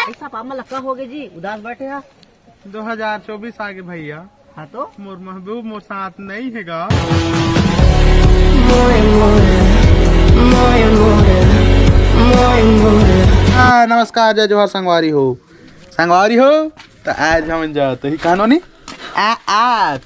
ऐसा पामा लक्का हो गए जी, उदास बैठे हैं। 2024 आगे भैया। हाँ तो मोर महबूब मोर साथ नहीं हैगा। नमस्कार, जय जोहार संगवारी हो तो आज हम जाते ही कहानो नी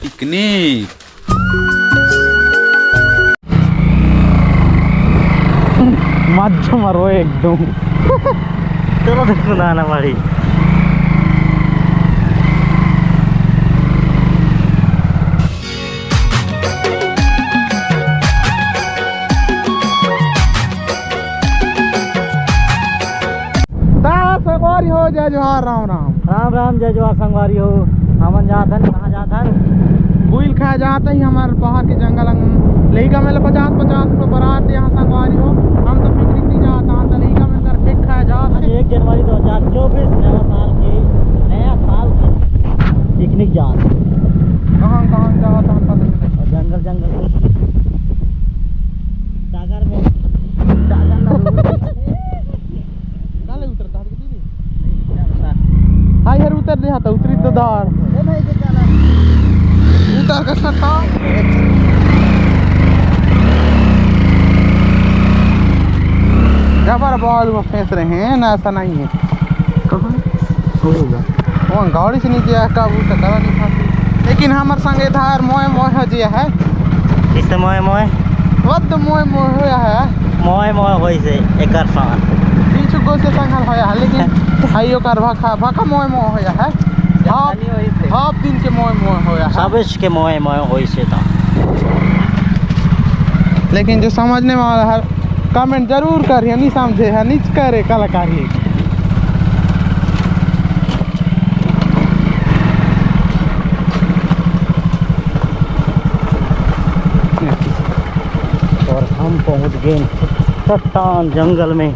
पिकनिक। मजा मारो एकदम। चलो देखो नाना बाड़ी संगवारी हो, जय जोहार, राम राम। राम राम, जय जोहार संगवारी हो। हमन जाथन कहाँ जाथन? बुइल खाए जाते ही हमारे बाहर के जंगल लइका में 50-50 रुपये बरात यहाँ संगवारी हो। हम तो पिकनिक नहीं जाता, हम तो लइका में कर केक खाए जाते। 1 जनवरी 2024 नया साल के पिकनिक जाते। कहाँ जाता हम पता नहीं। जंगल सागर में काले उतरता है दीदी। हाय यार उतर दे हाथ उतरी तो दार उतर का सटा जबर बॉल में फंस रहे हैं ना, ऐसा नहीं है। कहाँ गाड़ी से नीचे काबू तो करा नहीं पाती, लेकिन हमारे संगे धार मोय हो जिया है। इससे मोय वद मोय होया है। मोय होई से एकर साथ 3 गो से संग होया है, लेकिन हाइयो कर भाका मोय होया है। हाफ दिन के मोय होया है। सबस के मोय होई से था। लेकिन जो समझने वाला है कमेंट जरूर करिए, नहीं समझे है नीच करे कलाकारी। और हम पहुंच गए चट्टान जंगल में,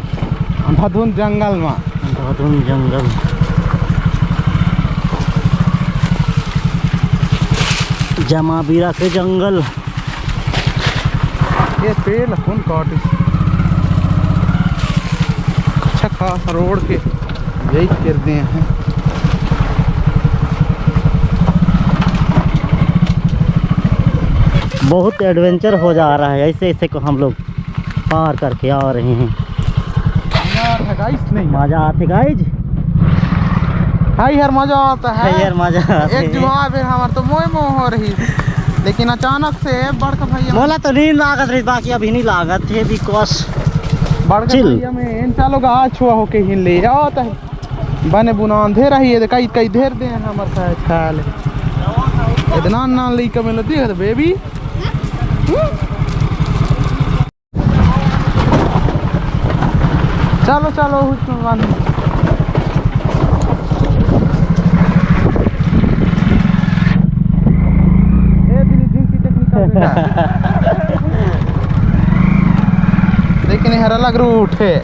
धधुन जंगल में। धधुन जंगल जमाबीरा के जंगल। ये पेड़ कौन काटे? अच्छा खास रोड के यही कर दिए हैं। बहुत एडवेंचर हो जा रहा है, ऐसे ऐसे को हम लोग पार करके आ रहे हैं। नहीं मजा आते गाइज, हाय यार मजा आता है यार मजा आते एक जुआ फिर हमार तो मोय हो रही, लेकिन अचानक से बड़का भैया मोला तो नहीं लागत रही, बाकी अभी नहीं लागत है बिकॉज बड़का भैया में इन चालों का आज छुआ होके ही ले आता है। बने बुना अंधे रही है कई धेर दे हमारे साथ ख्याल इतना ना लइका में देख बेबी। चलो चलो लेकिन यार अलग रूट है।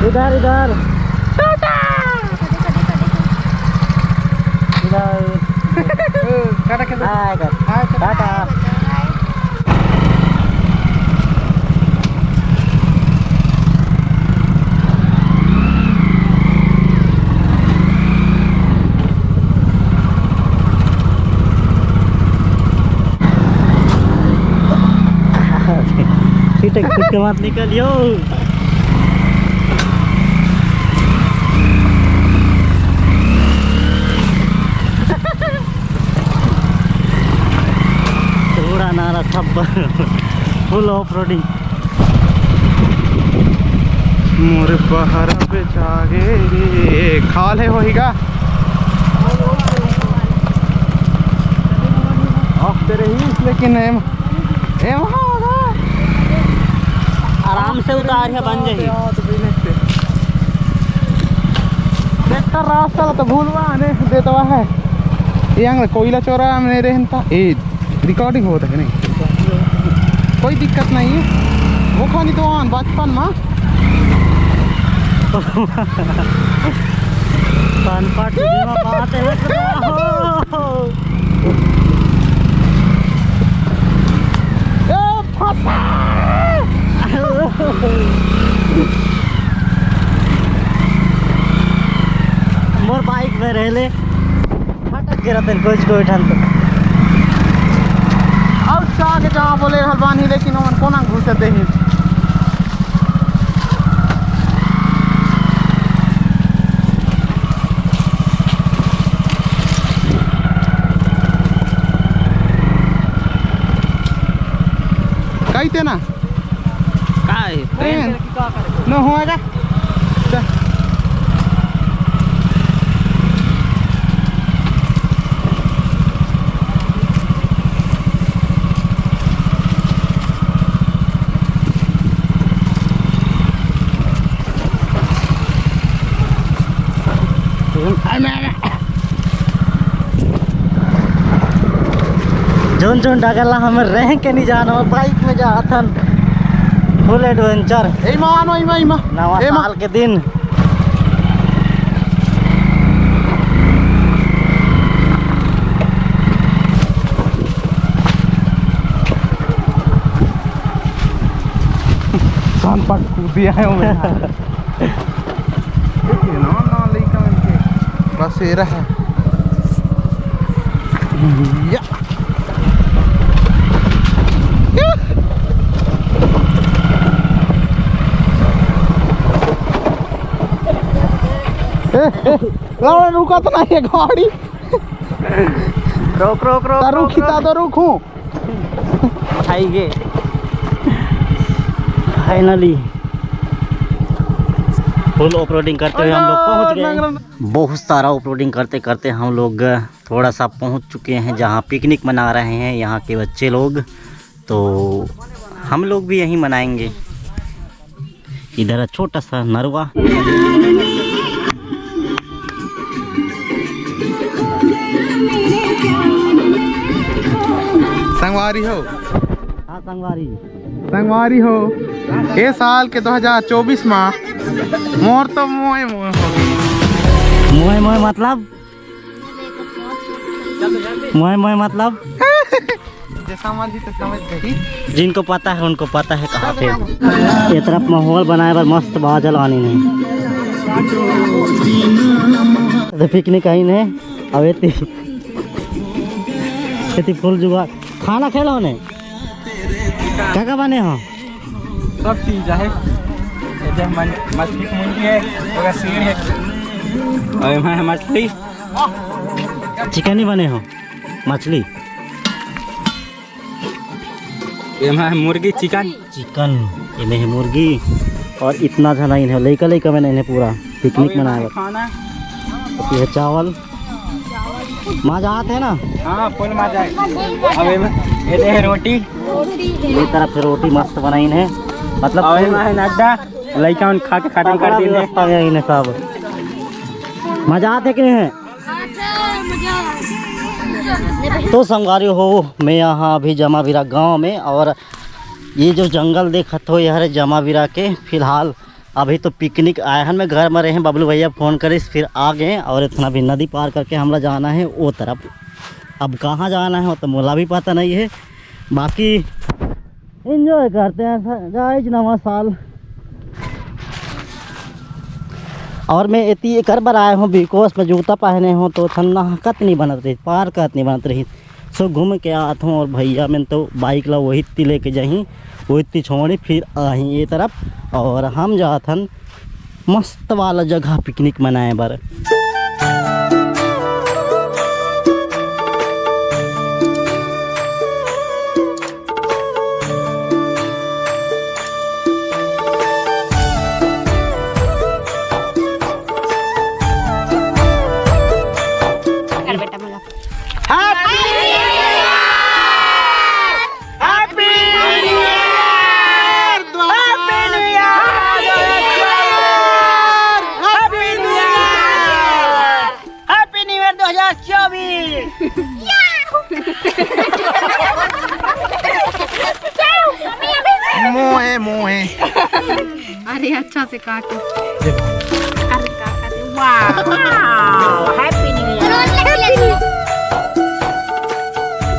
इधर इधर टाटा। छीटे मत निकलियो। थोड़ा नारा सब फुल ऑफ रोडिंग। मोरे पहाड़ पे जागे खाल है होएगा आप तेरे ही, लेकिन आराम से उतार है बन जाए। ट्रैक्टर रास्ता तो भूलवा ने देता है ये कोयला चोरा में रहता ए रिकॉर्डिंग होता है नहीं, कोई दिक्कत नहीं है। वो खानी तो बचपन में पाट बात है मोर बाइक में रहले फटक गिरा तेन कुछ कोई ठन तो और के जहाँ बोले हलवानी लेकिन हमन कोना घुसे दे ही कहते ना काय ट्रेन न होएगा जोन जोन डगला हमें रह के नहीं जाना और बाइक में जाथन फुल एडवेंचर ए मानो ए मा नवा साल के दिन सान पट कूदिया है मैं ना लेका इनके बस ये रहा या लाड़ा रुका तो नहीं है गाड़ी रोक रोक रोक रुखीता तो रुकूं उठाइए फाइनली फुल ऑफरोडिंग करते हुए हम लोग पहुंच गए। बहुत सारा ऑफरोडिंग करते करते हम लोग थोड़ा सा पहुंच चुके हैं जहां पिकनिक मना रहे हैं यहाँ के बच्चे लोग, तो हम लोग भी यहीं मनाएंगे। इधर है छोटा सा नरवा संगवारी हो। हाँ संगवारी हो ये साल के 2024 में मोर तो मोए मोए हो मोए मोए मतलब मोए मोए मतलब जैसा मर्जी तो समझ गई। जिनको पता है उनको पता है कहाँ पे ये तरफ माहौल बनाए पर मस्त बादल आनी नहीं तो पिकनिक आई नहीं अब इतनी फुल जुगाड़ खाना खेला होने क्या बने हो सब चीज है मछली की मुंडी है और सीढ़ है और यहाँ मछली चिकन ही बने हो मछली मुर्गी चिकन चिकन इन्हें है मुर्गी और इतना जना इन्हें लेकर लेकर मैंने इन्हें पूरा पिकनिक मनाया खाना ये चावल मजा आते है ना। हाँ फुल मजा है। ये है रोटी ये तरफ से रोटी मस्त बनाई है मतलब नड्डा लड़का खा के खत्म कर दी इन्हें सब मजा आते कि नहीं तो संगवारी हो मैं यहाँ अभी जमावीरा गांव में और ये जो जंगल देखत हो यह जमावीरा के फिलहाल अभी तो पिकनिक आए हैं मैं घर में रहे हैं बबलू भैया फ़ोन करे फिर आ गए और इतना भी नदी पार करके हमला जाना है वो तरफ। अब कहाँ जाना है तो मुला भी पता नहीं है, बाकी एंजॉय करते हैं गाइस नवा साल। और मैं इतनी कर बार आया हूँ बिकॉज में जूता पहने हूँ तो ठंडा कत नहीं बनत रही पार कत नहीं बनत रही सो घूम के आता हूँ और भैया मैंने तो बाइक ला वही इतनी लेके जाही वो इतनी छोड़ी फिर आही ये तरफ और हम जाथन मस्त वाला जगह पिकनिक मनाए बर। से काटो वाह हैप्पी न्यू ईयर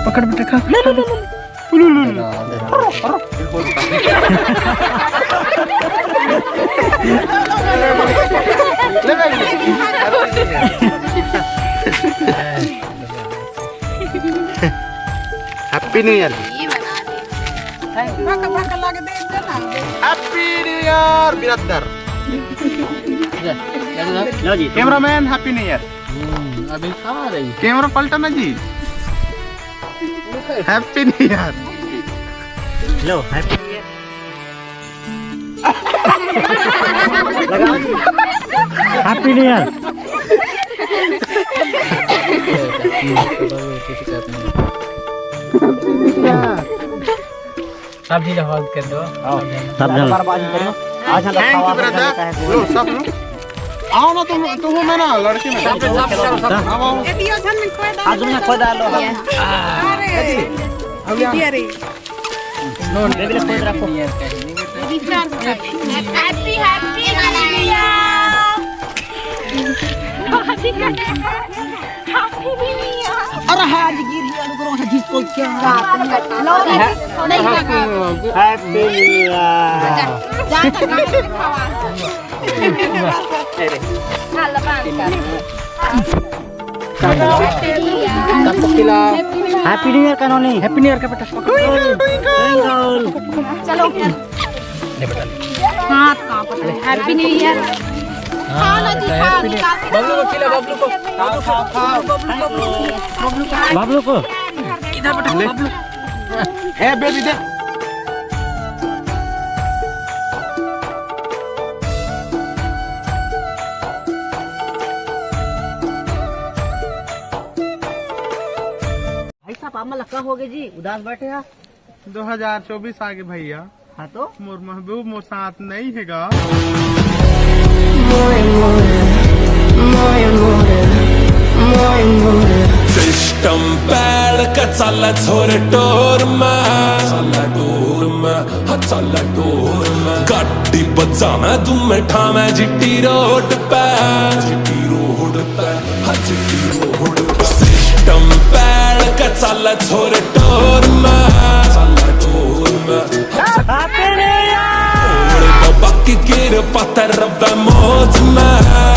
पकड़ बेटा खा happy new year happy new year brother लो जी कैमरामैन हैप्पी न्यू ईयर अभी खा रही कैमरा पलटा ना जी हैप्पी न्यू ईयर लो हैप्पी न्यू ईयर लगाओ जी हैप्पी न्यू ईयर सब चीज होल्ड कर दो सब जन बर्बादी करो आज हम थैंक यू ब्रदर लो सब लो आओ ना तुम हो मैं ना लड़के में आओ आज तुमने खोद डालो नो बेबी ने खोद रखो हैप्पी हैप्पी न्यू ईयर अरे हाथ गिर गया करो से जिस को क्या लो नहीं लगा हैप्पी न्यू ईयर जा तक खावा हाल बात हैप्पी न्यू ईयर का नहीं हैप्पी न्यू ईयर का बेटा चलो हाथ कहाँ पर हैप्पी न्यू ईयर खाना जी खा बबलू को खिला बबलू को बाबलू को इधर बेटा बबलू ए बेबी दे भाई साहब आप लक्का हो गए जी उदास बैठे हैं 2024 आगे भैया हाँ तो मोर महबूब मोर साथ नहीं हैगा सिस्टम पैड का चालला झोर टोर गाड़ी बजाना तुम ठामे जिट्टी रोड पे सिस्टम पैड का चालला झोर टोर बाकी गिर पत्थर मौज में